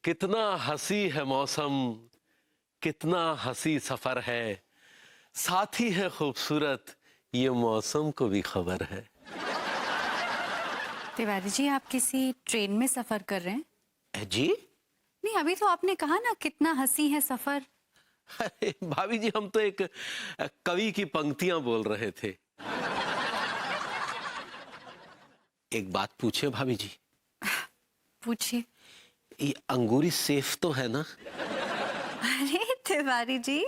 कितना हंसी है मौसम, कितना हंसी सफर है, साथी है खूबसूरत, ये मौसम को भी खबर है। तिवारी जी, आप किसी ट्रेन में सफर कर रहे हैं? जी नहीं, अभी तो आपने कहा ना कितना हंसी है सफर। अरे भाभी जी, हम तो एक कवि की पंक्तियां बोल रहे थे। एक बात पूछे भाभी जी, पूछिए। ये अंगूरी सेफ तो है ना? अरे तिवारी जी,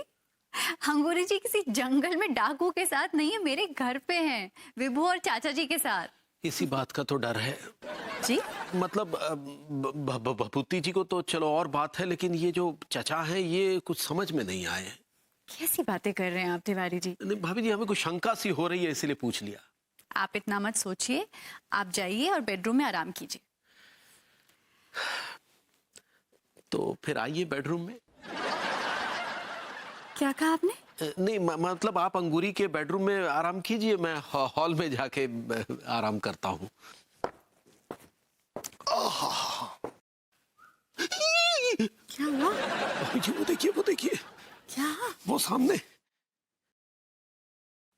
अंगूरी जी किसी जंगल में डाकू के साथ नहीं है, मेरे घर पे हैं, विभू और चाचा जी के साथ। इसी बात का तो डर है। जी? मतलब भभूति जी को तो चलो और बात है, लेकिन ये जो चचा है ये कुछ समझ में नहीं आए। कैसी बातें कर रहे हैं आप तिवारी जी? नहीं भाभी जी, हमें कुछ शंका सी हो रही है, इसलिए पूछ लिया। आप इतना मत सोचिए, आप जाइए और बेडरूम में आराम कीजिए। तो फिर आइए बेडरूम में। क्या कहा आपने? नहीं मतलब आप अंगूरी के बेडरूम में आराम कीजिए, मैं हॉल में जाके आराम करता हूँ। क्या हुआ? जी वो देखिए, वो देखिए, क्या? वो सामने।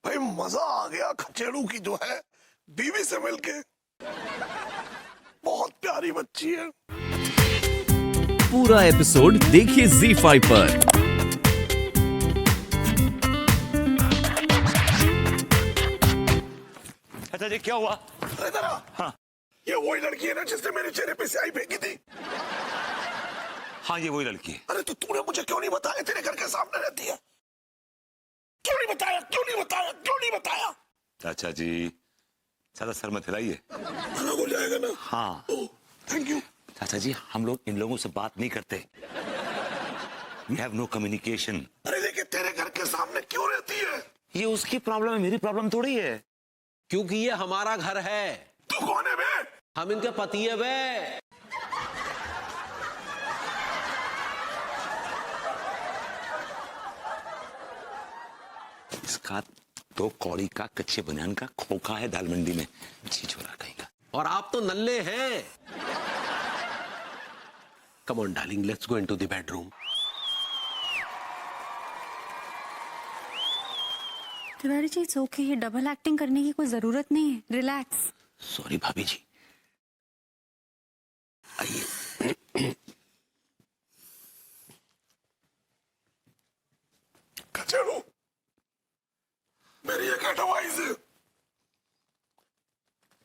भाई मजा आ गया खचेड़ू की जो है बीवी से मिलके। बहुत प्यारी बच्ची है। पूरा एपिसोड देखिए ZEE5 पर। अच्छा जी, क्या हुआ? अरे जरा, हाँ ये वही लड़की है ना जिसने मेरे चेहरे पे स्याही फेंकी थी? हाँ, ये वही लड़की है। अरे तो तूने मुझे क्यों नहीं बताया? तेरे घर के सामने रहती है। क्यों नहीं बताया? क्यों नहीं बताया? क्यों नहीं बताया? चाचा जी, ज्यादा सर मत हिलाइए। अलग हो जाएगा ना? हाँ। ओह, थैंक यू। चाचा जी, हम लोग इन लोगों से बात नहीं करते। We have no communication। अरे लेकिन तेरे घर के सामने क्यों रहती है? ये उसकी प्रॉब्लम है, मेरी प्रॉब्लम थोड़ी है। क्योंकि ये हमारा घर है। तू कौन है बे? हम इनके पति है बे। इसका तो कौड़ी का कच्चे बनियान का खोखा है दाल मंडी में, चीज हो रहा कहीं का। और आप तो नल्ले हैं। Come on darling, let's go into the bedroom. Tiwari ji, it's okay, ये डबल एक्टिंग करने की कोई जरूरत नहीं है, रिलैक्स। सॉरी भाभी जी, आइए। खचेड़ू, मेरी एक एडवाइस है।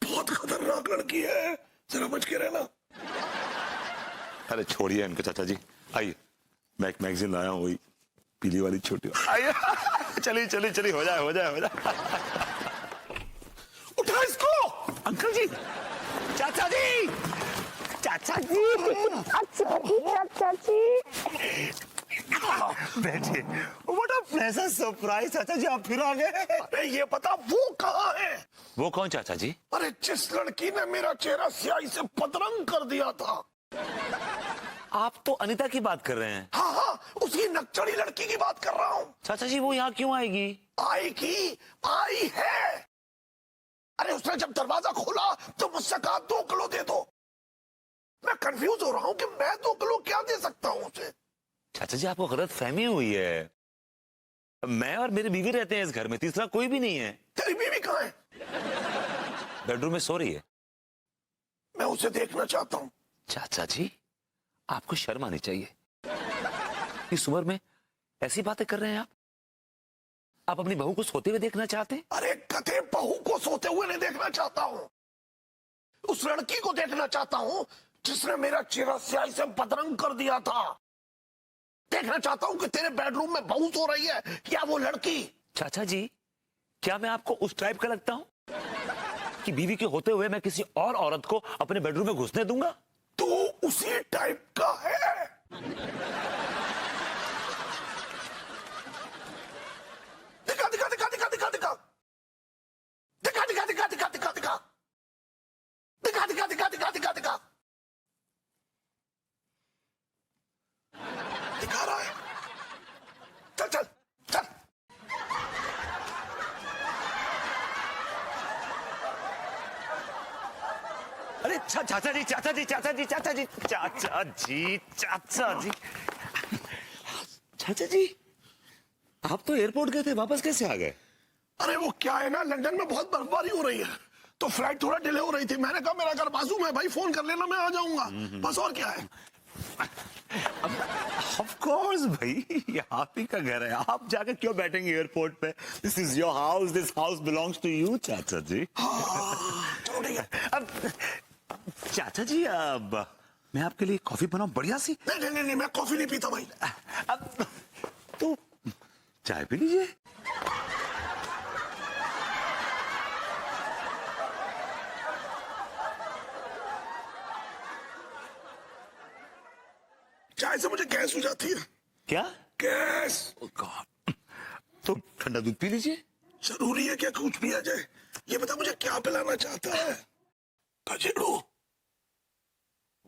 बहुत खतरनाक लड़की है, जरा बच के रहना। अरे छोड़िए इनको चाचा जी, आइए, मैं एक मैगजीन लाया हूँ, वही पीली वाली छोटी। आइए, चलिए चलिए चलिए, हो जाए हो जाए हो जाए। उठा इसको। अंकल जी, चाचा जी, चाचा जी, चाचा जी, बैठिए। व्हाट अ प्लेजेंट सरप्राइज, चाचा जी आप फिर आ गए। अरे ये पता वो कहाँ है? वो कौन चाचा जी? अरे जिस लड़की ने मेरा चेहरा स्याही से बदरंग कर दिया था। आप तो अनीता की बात कर रहे हैं। हाँ हाँ, उसी नकचड़ी लड़की की बात कर रहा हूँ। चाचा जी, वो यहाँ क्यों आएगी? आएगी, आई है। अरे उसने जब दरवाजा खोला तो मुझसे कहा 2 किलो दे दो। मैं कंफ्यूज हो रहा हूँ कि मैं 2 किलो क्या दे सकता हूँ उसे। चाचा जी, आपको गलत फहमी हुई है। मैं और मेरी बीवी रहते हैं इस घर में, तीसरा कोई भी नहीं है। तेरी बीवी कहाँ है? बेडरूम में सो रही है। मैं उसे देखना चाहता हूँ। चाचा जी, आपको शर्म आनी चाहिए। इस उम्र में ऐसी बातें कर रहे हैं आप अपनी बहू को सोते हुए देखना चाहते हैं? अरे गधे, बहू को सोते हुए नहीं देखना चाहता हूँ, उस लड़की को देखना चाहता हूँ जिसने मेरा चेहरा स्याही से बदरंग कर दिया था। देखना चाहता हूँ कि तेरे बेडरूम में बहू सो रही है या वो लड़की। चाचा जी, क्या मैं आपको उस टाइप का लगता हूं कि बीवी के होते हुए मैं किसी और औरत को अपने बेडरूम में घुसने दूंगा? तू उसी टाइप का है। दिखा दिखा दिखा दिखा दिखा दिखा दिखा दिखा दिखा दिखा दिखा दिखा दिखा दिखा दिखा दिखा दिखा दिखा दिखा रहा है। चल चल चल। अरे चाचा जी चाचा जी चाचा जी चाचा जी चाचा जी चाचा जी चाचा जी, आप तो एयरपोर्ट गए थे, वापस कैसे आ गए? अरे वो क्या है ना, लंदन में बहुत बर्फबारी हो रही है, तो फ्लाइट थोड़ा डिले हो रही थी। मैंने कहा मेरा घर बाजू में भाई, फोन कर लेना, मैं आ जाऊंगा। बस और क्या है। ऑफ कोर्स भाई, ये आप ही का घर है, आप जाकर क्यों बैठेंगे एयरपोर्ट पे? This is your house, this house belongs to you चाचा जी। चलो ठीक है। अब चाचा जी, अब मैं आपके लिए कॉफी बनाऊं बढ़िया सी? नहीं, मैं कॉफी नहीं पीता भाई। अब तो चाय पी लीजिए। चाय से मुझे गैस हो जाती है। क्या? गैस। Oh God. तो ठंडा दूध पी लीजिए। जरूरी है क्या कुछ पिया जाए? ये बता मुझे क्या पिलाना चाहता है? गजेड़ू,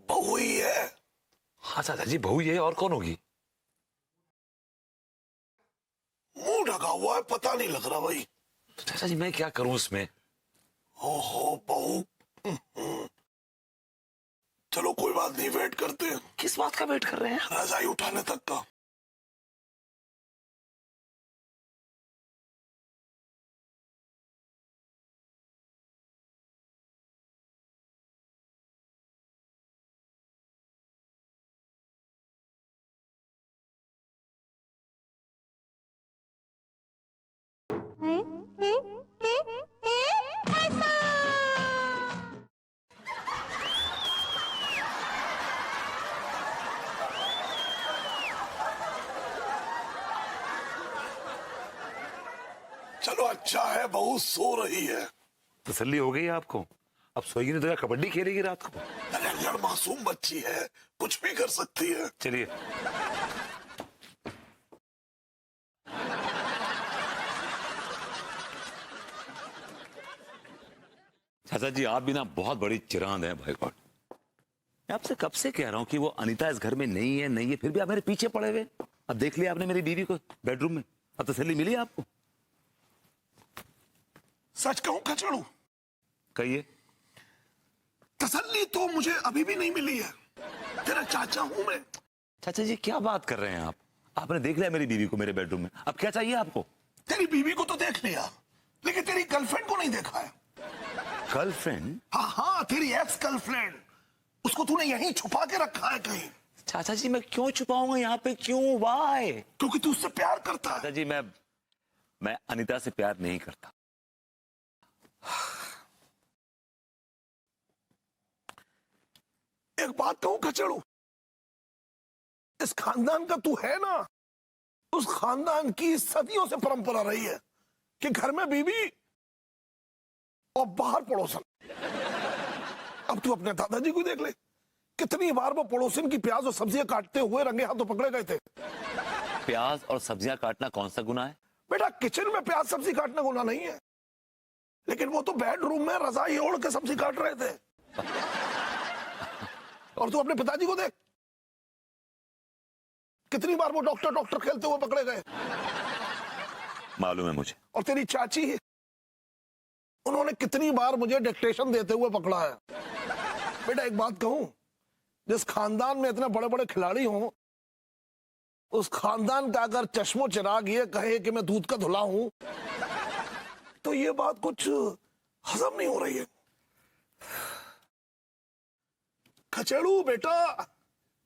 बहू ही है। हाँ चाचा जी, बहू ये है, और कौन होगी? मुंह ढका हुआ है, पता नहीं लग रहा भाई। तो चाचा जी मैं क्या करूं इसमें? ओहो बहू। चलो कोई बात नहीं, वेट करते हैं। किस बात का वेट कर रहे हैं? रजाई उठाने तक का। चलो अच्छा है, बहू सो रही है। तसल्ली हो गई आपको? अब सोएगी नहीं तो क्या कबड्डी खेलेगी रात को? अरे लड़, मासूम बच्ची है, कुछ भी कर सकती है। चलिए। चाचा जी, आप भी ना बहुत बड़ी चिरांद हैं भाई गॉड। मैं आपसे कब से कह रहा हूं कि वो अनीता इस घर में नहीं है, फिर भी आप मेरे पीछे पड़े हुए। अब देख लिया आपने मेरी बीवी को बेडरूम में, अब तसल्ली मिली आपको? सच कहूं खचड़ू, कहिए। तसल्ली तो मुझे अभी भी नहीं मिली है। तेरा चाचा हूं मैं। चाचा जी क्या बात कर रहे हैं आप? आपने देख लिया मेरी बीवी को मेरे बेडरूम में, अब क्या चाहिए आपको? तेरी बीवी को तो देख लिया, लेकिन तेरी गर्लफ्रेंड को नहीं देखा है। गर्लफ्रेंड? हाँ, तेरी एक्स गर्लफ्रेंड, उसको तूने यहीं छुपा के रखा है कहीं। चाचा जी मैं क्यों छुपाऊंगा यहाँ पे, क्यों, वाई? क्योंकि तू उससे प्यार करता है। चाचा जी मैं अनीता से प्यार नहीं करता। एक बात कहूं खचड़ू, इस खानदान का तू है ना, उस खानदान की सदियों से परंपरा रही है कि घर में बीवी और बाहर पड़ोसन। अब तू अपने दादाजी को देख ले, कितनी बार वो पड़ोसन की प्याज और सब्जियां काटते हुए रंगे हाथों पकड़े गए थे। प्याज और सब्जियां काटना कौन सा गुनाह है? बेटा किचन में प्याज सब्जी काटना गुनाह नहीं है, लेकिन वो तो बेडरूम में रजाई ओढ़ के सब्जी काट रहे थे। और तू अपने पिताजी को देख, कितनी बार वो डॉक्टर खेलते हुए पकड़े गए। मालूम है मुझे। और तेरी चाची, उन्होंने कितनी बार मुझे डिक्टेशन देते हुए पकड़ा है। बेटा एक बात कहूं, जिस खानदान में इतने बड़े बड़े खिलाड़ी हों, उस खानदान का अगर चश्मो चिराग ये कहे कि मैं दूध का धुला हूं, तो ये बात कुछ हजम नहीं हो रही है। खचेड़ू बेटा,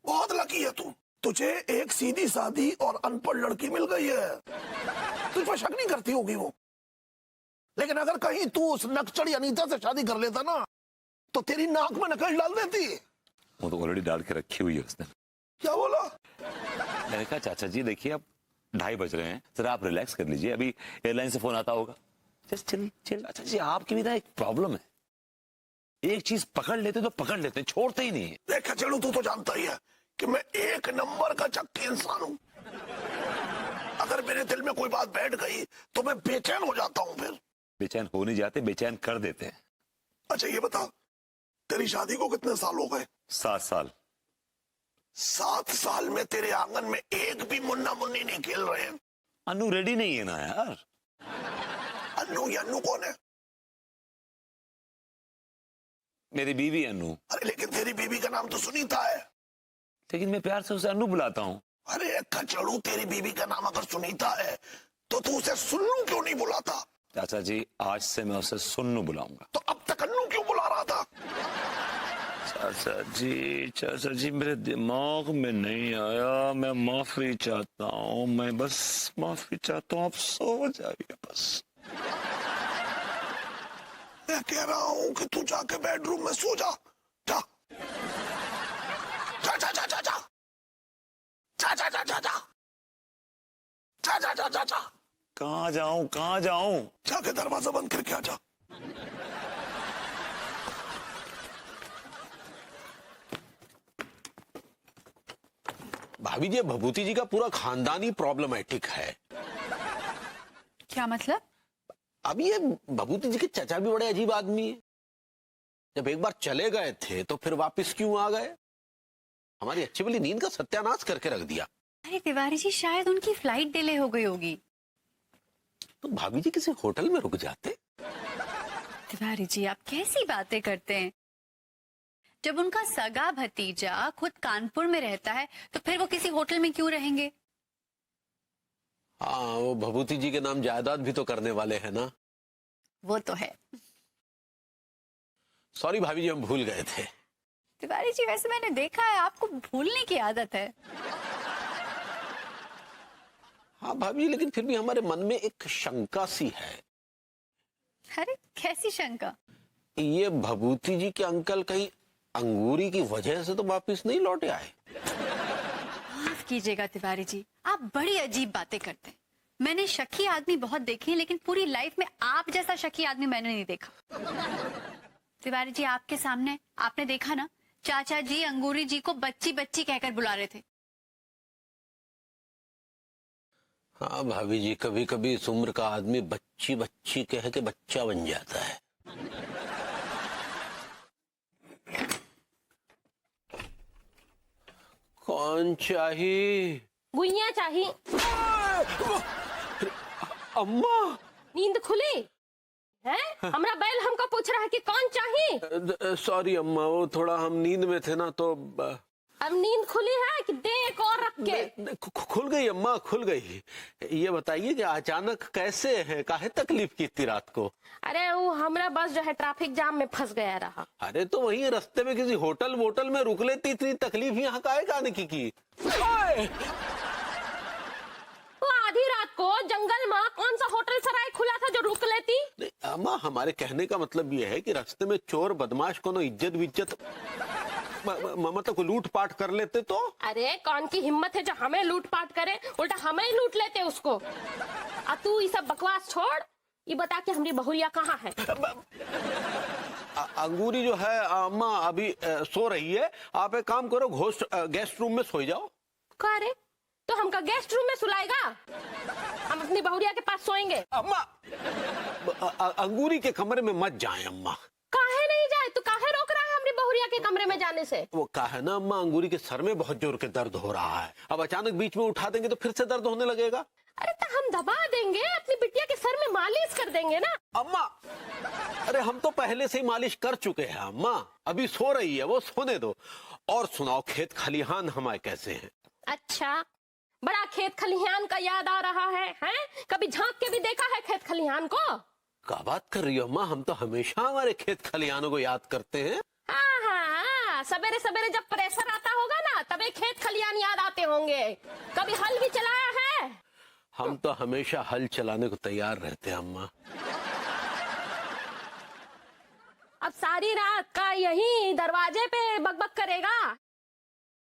बहुत लकी है तू, तुझे एक सीधी सादी और अनपढ़ लड़की मिल गई है। तुझ पर शक नहीं करती होगी वो, लेकिन अगर कहीं तू उस नकचड़ी अनीता से शादी कर लेता ना, तो तेरी नाक में नकल डाल देती। वो तो ऑलरेडी डाल के रखी हुई है उसने। क्या बोला? मैंने कहा चाचा जी देखिए अब 2:30 बज रहे हैं, जरा आप रिलैक्स कर लीजिए, अभी एयरलाइन से फोन आता होगा। Just chill. चाचा जी आपकी भी ना एक प्रॉब्लम है, एक चीज पकड़ लेते तो पकड़ लेते, छोड़ते ही नहीं है। देख खचेड़ू, तू तो जानता ही है कि मैं एक नंबर का चक्की इंसान हूं। अगर मेरे दिल में कोई बात बैठ गई तो मैं बेचैन हो जाता हूं। फिर बेचैन हो नहीं जाते, बेचैन कर देते हैं। अच्छा ये बता, तेरी शादी को कितने साल हो गए? 7 साल। 7 साल में तेरे आंगन में एक भी मुन्ना मुन्नी नहीं खेल रहे हैं। अनु रेडी नहीं है ना यार। अन्नू, ये अन्नू कौन है? मेरी बीवी अनु। अरे लेकिन तेरी बीवी का नाम तो सुनीता है। लेकिन मैं प्यार से उसे अनु बुलाता हूँ। अरे खचड़ू, तेरी बीवी का नाम अगर सुनीता है तो तू उसे सुन्नू क्यों नहीं बुलाता? चाचा जी आज से मैं उसे सुन्नू बुलाऊंगा। तो अब तक अन्नू क्यों बुला रहा था? चाचा जी मेरे दिमाग में नहीं आया। मैं माफी चाहता हूँ, मैं बस माफी चाहता हूँ, आप सो जाइए बस। मैं कह रहा हूँ कि तू जाके बेडरूम में सो जा। जा जा जा जा जा जा जा जा जा जा जा जा जा जा जा जा। कहाँ जाऊं, कहाँ जाऊं? जाके दरवाजा बंद करके आ जा। भाभी जी, भभूति जी का पूरा खानदानी प्रॉब्लमेटिक है। क्या मतलब? अब ये भभूति जी के चचा भी बड़े अजीब आदमी है। जब एक बार चले गए थे तो फिर वापस क्यों आ गए? हमारी अच्छी भली नींद का सत्यानाश करके रख दिया। अरे तिवारी जी, शायद उनकी फ्लाइट डिले हो गई होगी। तो भाभी जी किसी होटल में रुक जाते। तिवारी जी, आप कैसी बातें करते हैं? जब उनका सगा भतीजा खुद कानपुर में रहता है तो फिर वो किसी होटल में क्यों रहेंगे? हाँ, वो भभूति जी के नाम जायदाद भी तो करने वाले हैं ना। वो तो है। सॉरी भाभी जी, हम भूल गए थे। तिवारी जी, वैसे मैंने देखा है आपको भूलने की आदत है। हाँ भाभी, लेकिन फिर भी हमारे मन में एक शंका सी है। अरे कैसी शंका? ये भभूति जी के अंकल कहीं अंगूरी की वजह से तो वापिस नहीं लौटे आए? माफ कीजिएगा तिवारी जी, आप बड़ी अजीब बातें करते हैं। मैंने शकी आदमी बहुत देखे हैं, लेकिन पूरी लाइफ में आप जैसा शकी आदमी मैंने नहीं देखा। तिवारी जी, आपके सामने आपने देखा ना, चाचा जी अंगूरी जी को बच्ची बच्ची कहकर बुला रहे थे। हाँ भाभी जी, कभी कभी इस उम्र का आदमी बच्ची बच्ची कह के बच्चा बन जाता है। कौन चाहिए? गुइया चाहिए। अम्मा, नींद खुली है? हमरा बैल हमको पूछ रहा है कि कौन चाहिए। सॉरी अम्मा, वो थोड़ा हम नींद में थे ना तो अब नींद खुली है कि दे एक और रख के? खुल गई अम्मा, खुल गई। ये बताइए कि अचानक कैसे है, काहे तकलीफ की इतनी रात को? अरे वो हमरा बस जो है ट्रैफिक जाम में फंस गया रहा। अरे तो वहीं रास्ते में किसी होटल वोटल में रुक लेती, इतनी तकलीफ यहाँ काहे आने की? वो आधी रात को जंगल में कौन सा होटल सराय खुला था जो रुक लेती? नहीं, अम्मा हमारे कहने का मतलब ये है कि रास्ते में चोर बदमाश को इज्जत विज्जत मतलब को लूट पाट कर लेते तो? अरे कौन की हिम्मत है जो हमें लूट पाट करे, उल्टा हमें ही लूट लेते उसको। अब तू ये सब बकवास छोड़, ये बता कि हमारी बहुरिया कहाँ है? अंगूरी जो है अम्मा अभी सो रही है। आप एक काम करो, गेस्ट रूम में सो जाओ। क्या रे, तो हमका गेस्ट रूम में सुलाएगा? हम अपनी बहुरिया के पास सोएंगे। अम्मा, अंगूरी के कमरे में मत जाएं अम्मा। काहे नहीं जाए? तू काहे रोक रहा है हमारी बहुरिया के कमरे में जाने से? वो कहा ना अम्मा, अंगूरी के सर में बहुत जोर के दर्द हो रहा है। अब अचानक बीच में उठा देंगे तो फिर से दर्द होने लगेगा। अरे तो हम दबा देंगे, अपनी बिटिया के सर में मालिश कर देंगे ना। अम्मा, अरे हम तो पहले से ही मालिश कर चुके हैं अम्मा। अभी सो रही है, वो सोने दो। और सुनाओ, खेत खलिहान हमारे कैसे हैं? अच्छा, बड़ा खेत खलिहान का याद आ रहा है, हैं? कभी झांक के भी देखा है खेत खलिहान को? क्या बात कर रही हो अम्मा, हम तो हमेशा हमारे खेत खलिहानों को याद करते हैं। हाँ, सवेरे सवेरे जब प्रेशर आता होगा ना, तभी खेत खलिहान याद आते होंगे। कभी हल भी चलाया है? हम तो हमेशा हल चलाने को तैयार रहते हैं अम्मा। अब सारी रात का यही दरवाजे पे बकबक करेगा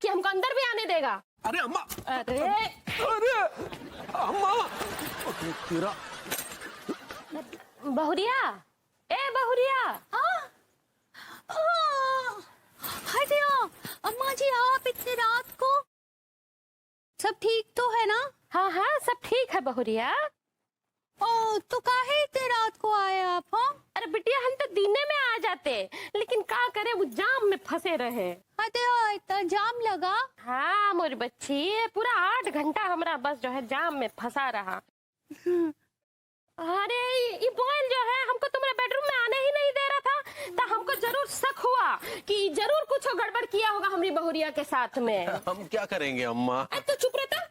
कि हमको अंदर भी आने देगा? अरे अम्मा, अरे अरे अम्मा, तेरा बहुरिया, ए बहुरिया। अम्मा जी, आप इतनी रात को? सब ठीक तो है ना? हाँ हाँ, सब ठीक है बहुरिया। ओ, तो काहे इतनी रात को आए आप? हाँ, अरे बिटिया, हम तो दीने में आ जाते, लेकिन क्या करे, वो जाम में फंसे रहे। अरे इतना जाम लगा? हाँ मोरी बच्ची, पूरा 8 घंटा हमारा बस जो है जाम में फंसा रहा। अरे ये बॉयल जो है हमको तुम्हारे बेडरूम में आने ही नहीं दे रहा था। तो हमको जरूर शक हुआ कि जरूर कुछ गड़बड़ किया होगा हमारी बहुरिया के साथ में। हम क्या करेंगे अम्मा? अरे तो चुप रहता।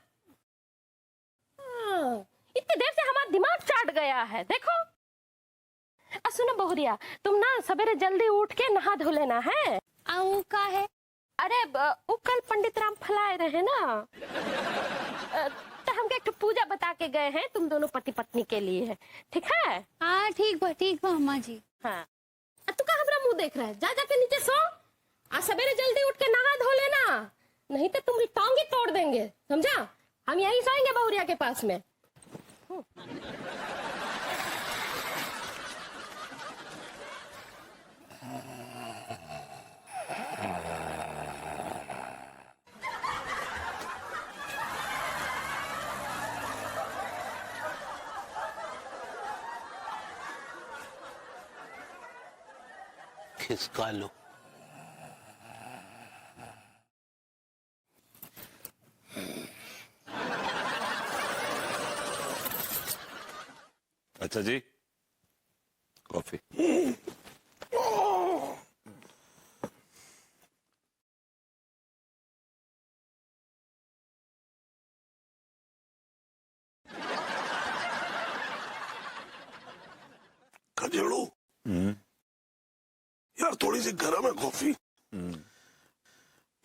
इतनी देर से हमारा दिमाग चाट गया है। देखो सुनो बहुरिया, तुम ना सवेरे जल्दी उठ के नहा धो लेना है। आऊ का है? अरे वो कल पंडित राम फलाए रहे ना, तो हमके एक पूजा बता के गए हैं तुम दोनों पति पत्नी के लिए, ठीक है? हाँ ठीक बा अम्मा जी। हाँ तू का हमरा मुंह देख रहा है? जा जाके नीचे सो। आज सवेरे जल्दी उठ के नहा धो लेना, नहीं तो तुम्हारी टांग ही तोड़ देंगे, समझा? हम यहीं सोएंगे बहुरिया के पास में। खिसका लो। अच्छा जी, कॉफी। खजेड़ू, यार थोड़ी सी गर्म है कॉफी।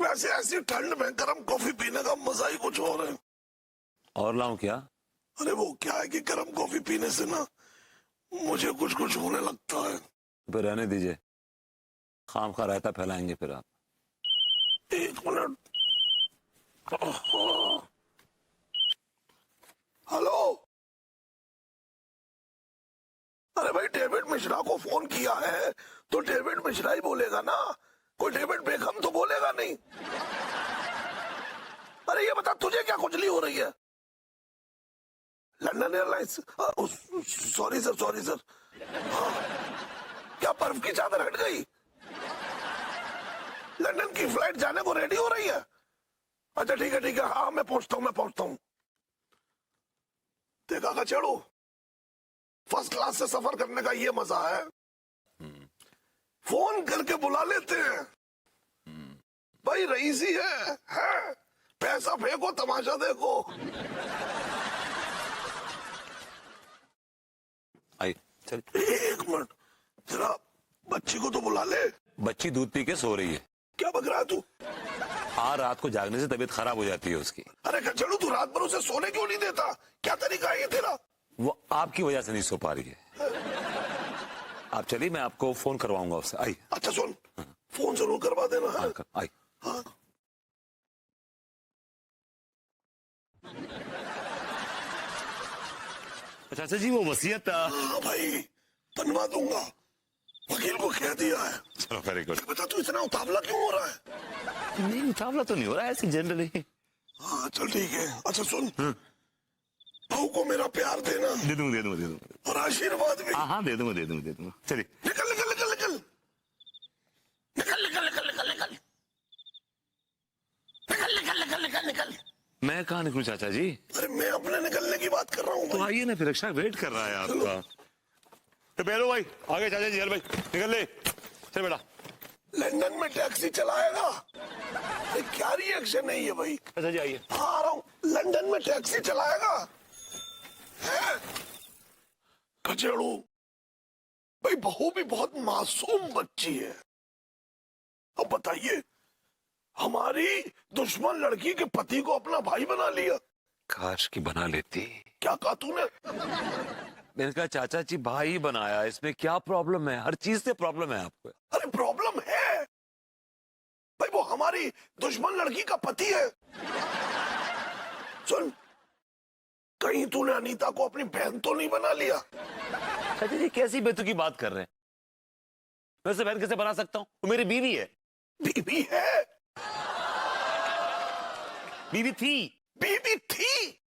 वैसे ऐसी ठंड में गर्म कॉफी पीने का मजा ही कुछ और है। और लाऊं क्या? अरे वो क्या है कि गर्म कॉफी पीने से ना मुझे कुछ कुछ होने लगता है। फिर रहने दीजिए, खाम खा रायता फैलाएंगे फिर आप। एक मिनट। हेलो, अरे भाई डेविड मिश्रा को फोन किया है तो डेविड मिश्रा ही बोलेगा ना, कोई डेविड बेगम तो बोलेगा नहीं। अरे ये बता तुझे क्या खुजली हो रही है? London airlines, sorry sir. हाँ, क्या बर्फ की चादर हट गई? लंदन की फ्लाइट जाने को रेडी हो रही है? अच्छा ठीक है, हाँ मैं पहुंचता हूँ। देखा खचेड़ू, फर्स्ट क्लास से सफर करने का ये मजा है, फोन करके बुला लेते हैं। भाई रईसी है? पैसा फेंको तमाशा देखो। आई चल। एक मिनट जरा, बच्ची को तो बुला ले। बच्ची दूध पी के सो रही है। क्या बक रहा है तू? हाँ, रात को जागने से तबीयत खराब हो जाती है उसकी। अरे खचड़ू, तू रात भर उसे सोने क्यों नहीं देता? क्या तरीका है ये तेरा? वो आपकी वजह से नहीं सो पा रही है। आप चलिए, मैं आपको फोन करवाऊंगा उससे। आई। अच्छा सुन, फोन जरूर करवा देना। हाँ, आई। हाँ। अच्छा जी, वो वसीयत। हाँ भाई, बनवा दूंगा, वकील को कह दिया है। चलो वेरी गुड। बता तू इतना उतावला क्यों हो रहा है? नहीं, उतावला तो नहीं हो रहा है, ऐसी जनरली। हाँ चल ठीक है। अच्छा सुन, बहू को मेरा प्यार देना। दे दूंगा। और आशीर्वाद भी। हाँ, दे दूंगा। चलिए। निकल। मैं कहाँ निकलूं चाचा जी? अरे मैं अपने निकलने की बात कर रहा हूँ। तो आइए ना, फिर रक्षा वेट कर रहा है आपका। तो बैलो भाई, आगे चाचा जी, भाई निकल ले। चल बेटा। लंदन में टैक्सी चलाएगा? क्या रिएक्शन है ये भाई? अच्छा जी आइए। आ रहा हूँ। लंदन में टैक्सी चलाएगा? कचेड़ू भाई, बहू भी बहुत मासूम बच्ची है। अब बताइए, हमारी दुश्मन लड़की के पति को अपना भाई बना लिया। काश की बना लेती। क्या कहा तूने? मैंने कहा चाचा जी भाई बनाया, इसमें क्या प्रॉब्लम है? हर चीज से प्रॉब्लम है आपको। अरे प्रॉब्लम है भाई, वो हमारी दुश्मन लड़की का पति है। सुन, कहीं तूने अनीता को अपनी बहन तो नहीं बना लिया? चाचा जी कैसी बेतुकी बात कर रहे हैं? मैं उसे बहन कैसे बना सकता हूँ? वो मेरी बीवी है। बीवी है? बीवी थी। बीवी थी?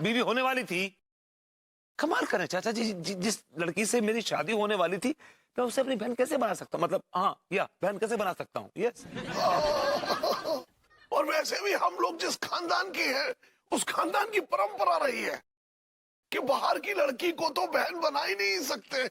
बीवी होने वाली थी। कमाल करें चाचा जी, जिस लड़की से मेरी शादी होने वाली थी, मैं उसे अपनी बहन कैसे बना सकता हूँ? मतलब हाँ, या बहन कैसे बना सकता हूँ? यस। और वैसे भी हम लोग जिस खानदान के हैं, उस खानदान की परंपरा रही है कि बाहर की लड़की को तो बहन बना ही नहीं सकते।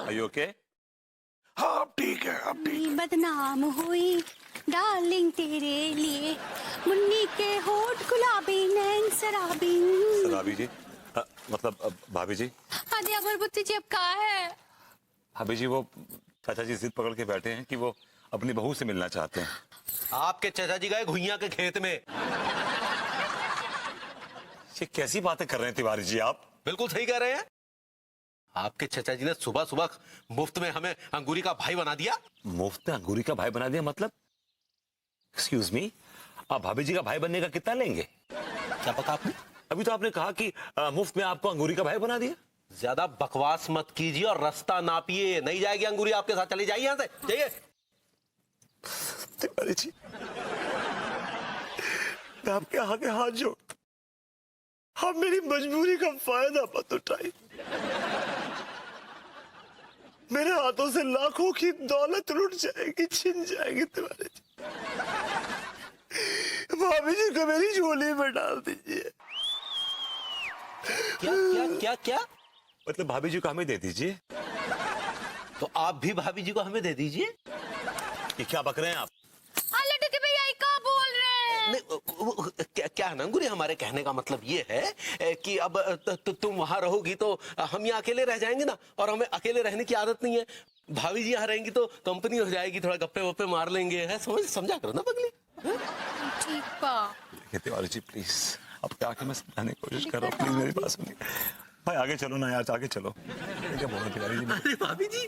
Are you okay? हाँ अब ठीक है, अब ठीक। बदनाम हुई डार्लिंग तेरे लिए, मुन्नी के होठ गुलाबी नैन शराबी। भाभी जी मतलब भाभी जी। हाँ जी अमरबुद्धि जी अब कहाँ है? भाभी जी वो चाचा जी जिद पकड़ के बैठे हैं कि वो अपनी बहू से मिलना चाहते हैं। आपके चाचा जी गए घुइयां के खेत में। ये कैसी बातें कर रहे हैं तिवारी जी आप? बिल्कुल सही कह रहे हैं। आपके चाचा जी ने सुबह सुबह मुफ्त में हमें अंगूरी का भाई बना दिया। मुफ्त में अंगूरी का भाई बना दिया मतलब? एक्सक्यूज मी, आप भाभी जी का भाई बनने का कितना लेंगे? क्या पता आपने? अभी तो आपने कहा कि मुफ्त में आपको अंगूरी का भाई बना दिया। ज्यादा बकवास मत कीजिए और रास्ता नापिए। नहीं जाएगी अंगूरी आपके साथ, चली जाइए यहां से, जाइए। तिवारी जी मैं आपके आगे हाथ जोड़ता, आप मेरी मजबूरी का फायदा मत उठाइए। मेरे हाथों से लाखों की दौलत लुट जाएगी, छिन जाएगी तिवारी जी। भाभी जी को मेरी झोली में डाल दीजिए। क्या क्या क्या क्या? मतलब भाभी जी को हमें दे दीजिए। तो आप भी भाभी जी को हमें दे दीजिए। ये क्या बक रहे हैं आप? लड्डू के भैया ये क्या बोल रहे हैं? नहीं, क्या है ना अंगूरी, हमारे कहने का मतलब ये है कि अब तुम वहां रहोगी तो हम यहाँ अकेले रह जाएंगे ना, और हमें अकेले रहने की आदत नहीं है। भाभी जी यहाँ रहेंगी तो कंपनी हो जाएगी, थोड़ा गप्पे वप्पे मार लेंगे, है समझा करो ना पगली। ठीक पा। तिवारी जी प्लीज, अब क्या कि मैं समझाने की कोशिश कर रहा हूँ, प्लीज मेरी बात सुनिए। भाई आगे चलो ना यार, आगे चलो। क्या बोल रहे तिवारी जी? अरे भाभी जी,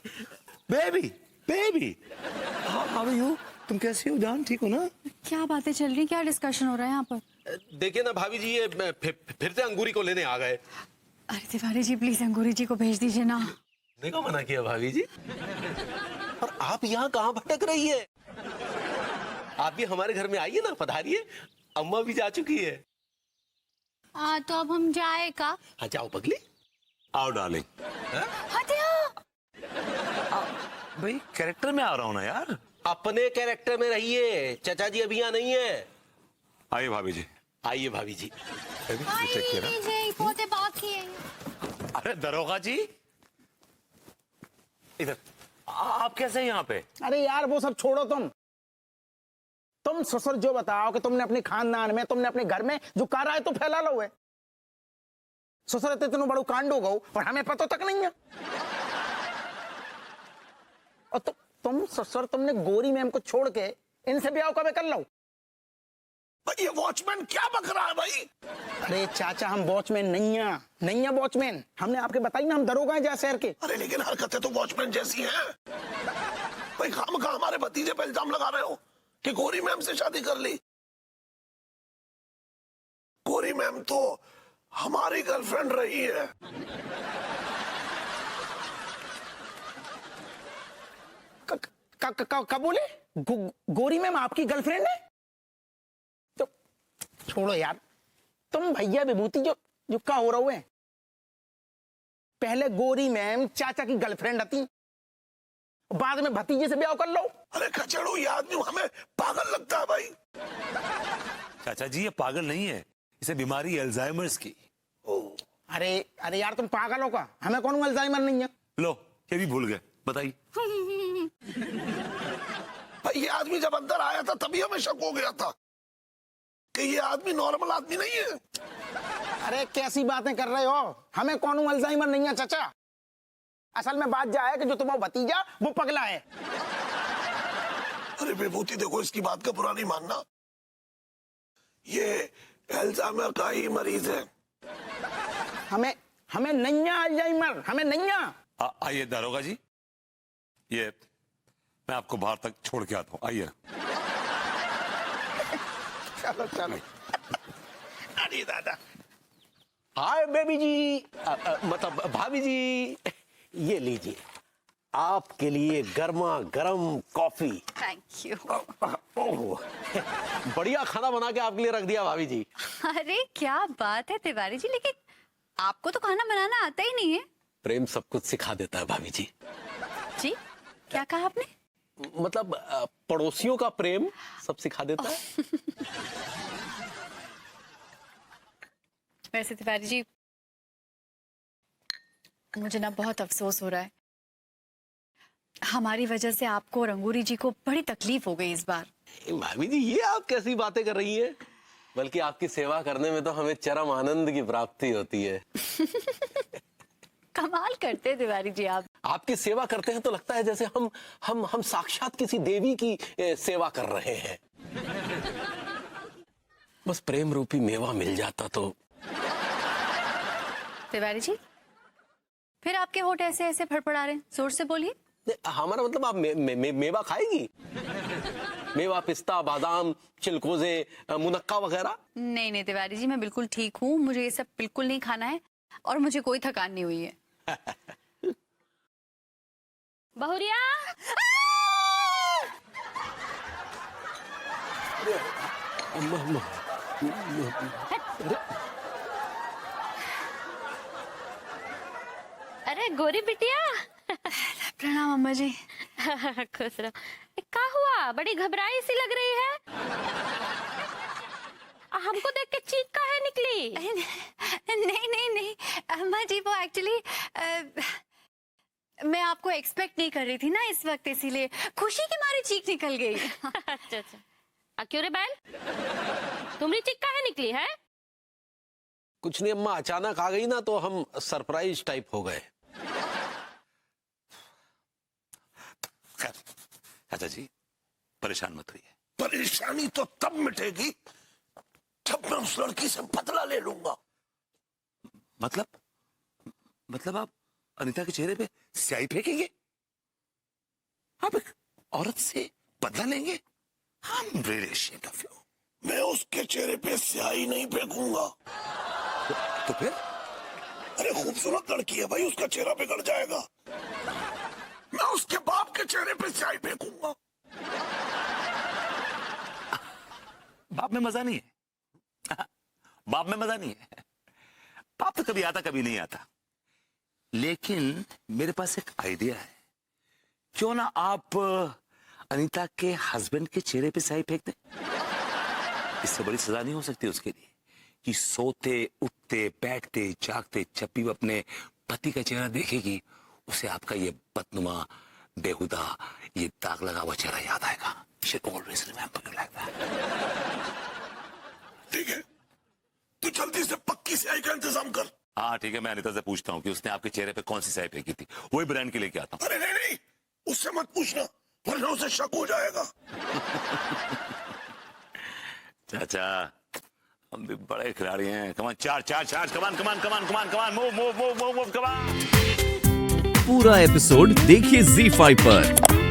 baby baby how are you? तुम कैसी हो जान, ठीक हो ना? क्या बातें चल रही, क्या डिस्कशन हो रहा है यहाँ पर? देखिए ना भाभी जी, ये फिर से अंगूरी को लेने आ गए। अरे तिवारी जी प्लीज अंगूरी जी को भेज दीजिए ना। देखो मना किया भाभी जी। और आप यहाँ कहाँ भटक रही है? आप भी हमारे घर में आइए ना, पधारिए। अम्मा भी जा चुकी है। तो अब हम जाए का? हाँ जाओ पगली। आओ डार्लिंग। भाई कैरेक्टर में आ रहा हूँ ना यार। अपने कैरेक्टर में रहिए, चाचा जी अभी यहाँ नहीं है। आइए भाभी जी। आइए भाभी जी। चेक किया। पोते बाकी है। अरे दरोगा जी इधर, आप कैसे हैं यहाँ पे? अरे यार वो सब छोड़ो, तुम ससुर जो बताओ कि तुमने अपने खानदान में, तुमने अपने घर में जो कर रहा है तो फैला लो है। ससुर इतने बड़ो कांड हो गो और हमें पता तक नहीं है। और तुम ससुर, तुमने गोरी मैम को छोड़ के इनसे ब्याह कब कर लो? ये वॉचमैन क्या बक रहा है भाई? अरे चाचा हम वॉचमैन नहीं है वॉचमैन। हमने आपके बताई ना, हम दरोगा हैं जा शहर के। अरे लेकिन हरकतें तो वॉचमैन जैसी हैं। भाई खामखा हमारे भतीजे पे इल्जाम लगा रहे हो कि गोरी मैम से शादी कर ली। गोरी मैम तो हमारी गर्लफ्रेंड रही है। कब बोले? गोरी मैम आपकी गर्लफ्रेंड है? तो छोड़ो यार, तुम भैया विभूति जो क्या हो रहा है। पहले गोरी मैम चाचा की गर्लफ्रेंड आती, बाद में भतीजे से ब्याह कर लो। अरे खचड़ू, ये आदमी हमें पागल लगता है भाई। चाचा जी ये पागल नहीं है, इसे बीमारी अल्जाइमर्स की। अरे यार तुम पागल हो का? हमें कौन अल्जाइमर नहीं है। लो ये भी भूल गए, बताइए। भाई ये आदमी जब अंदर आया था तभी हमें शक हो गया था कि ये आदमी नॉर्मल आदमी नहीं है। अरे कैसी बातें कर रहे हो? हमें कौन अल्जाइमर नहीं है चाचा। असल में बात जा है कि जो तुम्हारा भतीजा वो पगला है। अरे विभूति देखो, इसकी बात का बुरा नहीं मानना, ये अल्जाइमर का ही मरीज है। हमें नहीं है अल्जाइमर, हमें नहीं है। आइए दारोगा जी, ये मैं आपको बाहर तक छोड़ के आता हूँ, आइए। चलो चलो। अरे दादा, हाय बेबी जी, मतलब भाभी जी, ये लीजिए आपके लिए गर्मा गर्म कॉफी। Thank you. ओह, बढ़िया खाना बना के आपके लिए रख दिया भाभी जी। अरे क्या बात है तिवारी जी, लेकिन आपको तो खाना बनाना आता ही नहीं है। प्रेम सब कुछ सिखा देता है भाभी जी। जी क्या कहा आपने? मतलब पड़ोसियों का प्रेम सब सिखा देता है। वैसे तिवारी जी मुझे ना बहुत अफसोस हो रहा है, हमारी वजह से आपको और अंगूरी जी को बड़ी तकलीफ हो गई इस बार। भाभी जी ये आप कैसी बातें कर रही हैं? बल्कि आपकी सेवा करने में तो हमें चरम आनंद की प्राप्ति होती है। कमाल करते हैं तिवारी जी आप। आपकी सेवा करते हैं तो लगता है जैसे हम साक्षात किसी देवी की सेवा कर रहे हैं। बस प्रेम रूपी मेवा मिल जाता तो। तिवारी जी फिर आपके होठ ऐसे ऐसे फड़फड़ा रहे हैं, जोर से बोलिए। हमारा मतलब आप मेवा खाएगी? मेवा, पिस्ता, बादाम, चिलकोजे, मुनक्का वगैरह? नहीं नहीं तिवारी जी मैं बिल्कुल ठीक हूँ, मुझे ये सब बिल्कुल नहीं खाना है और मुझे कोई थकान नहीं हुई है। बहुरिया अरे गोरी बिटिया। प्रणाम अम्मा जी। खुश रहो। क्या हुआ, बड़ी घबराई सी लग रही है? हमको देख के चीख काहे निकली? नहीं नहीं नहीं अम्मा जी, वो एक्चुअली मैं आपको एक्सपेक्ट नहीं कर रही थी ना इस वक्त, इसीलिए खुशी की मारी चीख निकल गई। अच्छा अच्छा। क्यों रे बैल, तुम्हारी चीख काहे निकली है? कुछ नहीं अम्मा, अचानक आ गई ना तो हम सरप्राइज टाइप हो गए। चाचा जी परेशान मत होइए। परेशानी तो तब मिटेगी जब मैं उस लड़की से बदला ले लूंगा। मतलब आप अनीता के चेहरे पे स्याही फेंकेंगे? आप एक औरत से बदला लेंगे? I'm really ashamed of you. मैं उसके चेहरे पे स्याही नहीं फेंकूंगा। तो फिर? अरे खूबसूरत लड़की है भाई, उसका चेहरा बिगड़ जाएगा। मैं उसके बाप के चेहरे पे स्याही फेंकूंगा। बाप में मजा नहीं है। बाप में मजा नहीं है। बाप तो कभी आता कभी नहीं आता। लेकिन मेरे पास एक आइडिया है, क्यों ना आप अनीता के हस्बैंड के चेहरे पे स्याही फेंक दें? इससे बड़ी सजा नहीं हो सकती उसके लिए कि सोते उठते बैठते जागते जब भी वो अपने पति का चेहरा देखेगी उसे आपका ये बदनुमा बेहुदा ये दाग लगा हुआ चेहरा याद आएगा। She always remember you like that. ठीक है, तू जल्दी से पक्की स्याही का इंतजाम कर। हाँ ठीक है, मैं अनीता से पूछता हूँ कि उसने आपके चेहरे पे कौन सी स्याही फेंकी थी, वही ब्रांड की लेके आता हूँ। अरे नहीं नहीं, उससे मत पूछना वरना उसे शक हो जाएगा। चाचा हम भी बड़े खिलाड़ी हैं। कमान चार कमान मूव कमान। पूरा एपिसोड देखिए ZEE5 पर।